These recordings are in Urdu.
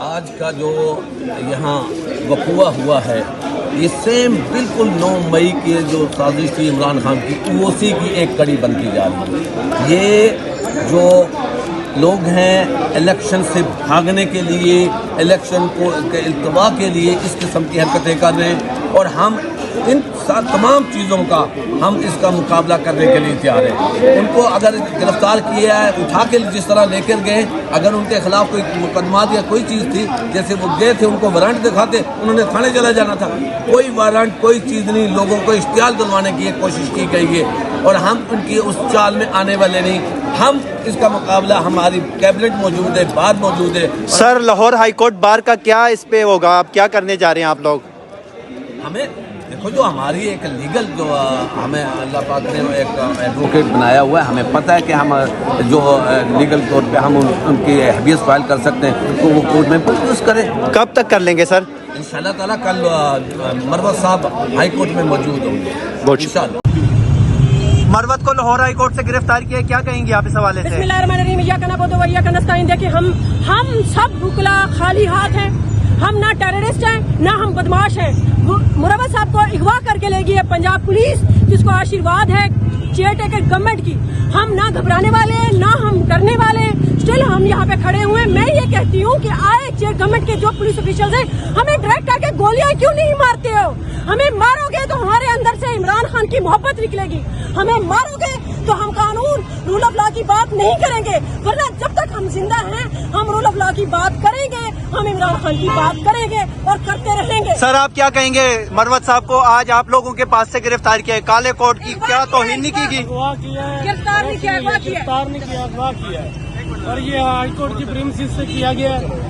آج کا جو یہاں وقوع ہوا ہے یہ سیم بالکل 9 مئی کی جو سازش تھی عمران خان کی اسی کی ایک کڑی بنتی جا رہی ہے۔ یہ جو لوگ ہیں الیکشن سے بھاگنے کے لیے، الیکشن کو التوا کے لیے اس قسم کی حرکتیں کر رہے ہیں، اور ہم ان تمام چیزوں کا ہم اس کا مقابلہ کرنے کے لیے تیار ہیں۔ ان کو اگر گرفتار کیا ہے، اٹھا کے جس طرح لے کر گئے، اگر ان کے خلاف کوئی مقدمات یا کوئی چیز تھی، جیسے وہ گئے تھے ان کو وارنٹ دکھاتے، انہوں نے تھانے چلا جانا تھا۔ کوئی وارنٹ کوئی چیز نہیں، لوگوں کو اشتعال دلوانے کی ایک کوشش کی گئی ہے، اور ہم ان کی اس چال میں آنے والے نہیں۔ ہم اس کا مقابلہ، ہماری کیبنٹ موجود ہے، بار موجود ہے۔ سر لاہور ہائی کورٹ بار کا کیا اس پہ ہوگا؟ آپ کیا کرنے جا رہے ہیں آپ لوگ؟ ہمیں دیکھو، جو ہماری ایک لیگل جو ہمیں اللہ پاک نے ایک ایڈوکیٹ بنایا ہوا ہے، ہمیں پتہ ہے کہ ہم جو لیگل طور پہ ہم ان کی ہیبیس فائل کر سکتے ہیں تو وہ کورٹ میں پروڈیوس کریں۔ کب تک کر لیں گے سر؟ انشاءاللہ تعالیٰ کل مروت صاحب ہائی کورٹ میں موجود ہوں گے انشاءاللہ۔ مروت کو لاہور ہائی کورٹ سے گرفتار کیا، کیا کہیں گے آپ اس حوالے سے؟ بسم اللہ الرحمن الرحیم، ایاک نعبد و ایاک نستعین۔ دیکھیں ہم سب وکلا خالی ہاتھ ہیں، ہم نہ ٹیررسٹ ہیں نہ ہم بدماش ہیں۔ مروت صاحب کو اغوا کر کے لے گئی ہے پنجاب پولیس، جس کو آشیرواد ہے چیئر ٹیکر گورنمنٹ کی۔ ہم نہ گھبرانے والے ہیں نہ ہم ڈرنے والے ہیں، اسٹل ہم یہاں پہ کھڑے ہوئے ہیں۔ میں یہ کہتی ہوں کہ آئے چیئر گورنمنٹ کے جو پولیس آفیشلز ہیں، ہمیں ڈائریکٹ آ کے گولیاں کیوں نہیں مارتے ہو؟ ہمیں مارو گے تو ہمارے اندر سے عمران خان کی محبت نکلے گی، ہمیں مارو گے تو ہم قانون رول آف لا کی بات نہیں کریں گے، ورنہ جب تک ہم زندہ ہیں ہم رول آف لا کی بات کریں گے، ہم عمران خان کی بات کریں گے اور کرتے رہیں گے۔ سر آپ کیا کہیں گے؟ مروت صاحب کو آج آپ لوگوں کے پاس سے گرفتار کیا ہے، کالے کوٹ کی کیا توہین نہیں کی گئی؟ گرفتار نہیں کیا، اغوا کیا، گرفتار نہیں کیا، اغوا کیا ہے، اور یہ ہائی کورٹ کی پریمسز سے کیا گیا ہے۔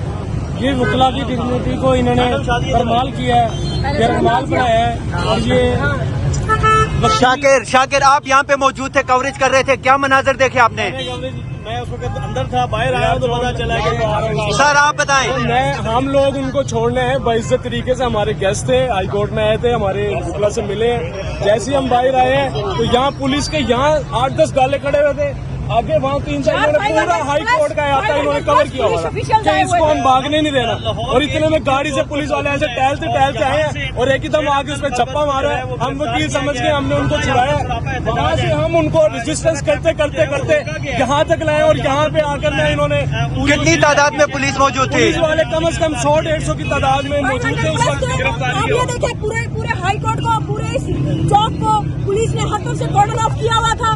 یہ وکلا کی ڈگنیٹی کو انہوں نے برمال کیا ہے، گرمال بنایا ہے، اور یہ شاکر آپ یہاں پہ موجود تھے، کوریج کر رہے تھے، کیا مناظر دیکھے آپ نے؟ میں اس وقت اندر تھا، باہر آیا تو پتا چلا کہ سر آپ بتائیں۔ ہم لوگ ان کو چھوڑنے ہیں باعزت طریقے سے، ہمارے گیسٹ تھے، ہائی کورٹ میں آئے تھے، ہمارے وکلا سے ملے ہیں۔ جیسے ہم باہر آئے ہیں تو یہاں پولیس کے یہاں 8-10 گالے کھڑے ہوئے تھے، آگے وہاں 3-4 پورا ہائی کورٹ کا احاطہ انہوں نے کور کیا ہوا کہ اس کو ہم بھاگنے نہیں دینا، اور اتنے میں گاڑی سے پولیس والے ایسے ٹہلتے آئے ہیں اور ایک ہی دم آگے اس پہ چھپا مارا ہے۔ ہم وکیل سمجھ کے ہم نے ان کو چھڑایا، وہاں سے ہم ان کو ریزسٹنس کرتے یہاں تک لائے، اور یہاں پہ آ کر انہوں نے کتنی تعداد میں پولیس موجود تھی؟ پولیس والے کم از کم 100-150 کی تعداد میں موجود تھے اس وقت گرفتاری آپ یہ دیکھیں پورے ہائی کورٹ کو، پورے اس چوک کو پولیس نے ہاتھوں سے کارڈن آف کیا ہوا تھا۔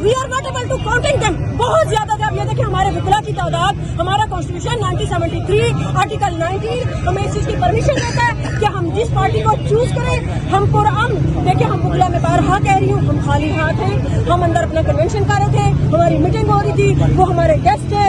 We are not able to counting them, بہت زیادہ تھے۔ اب یہ دیکھیں ہمارے وکلا کی تعداد، ہمارا کانسٹیٹیوشن 1973 آرٹیکل 19 ہمیں اس چیز کی پرمیشن دیتا ہے کہ ہم جس پارٹی کو چوز کریں۔ ہم دیکھیں ہم وکلا میں بارہا کہہ رہی ہوں، ہم خالی ہاتھ ہیں، ہم اندر اپنا کنونشن کر رہے تھے، ہماری میٹنگ ہو رہی تھی، وہ ہمارے گیسٹ تھے۔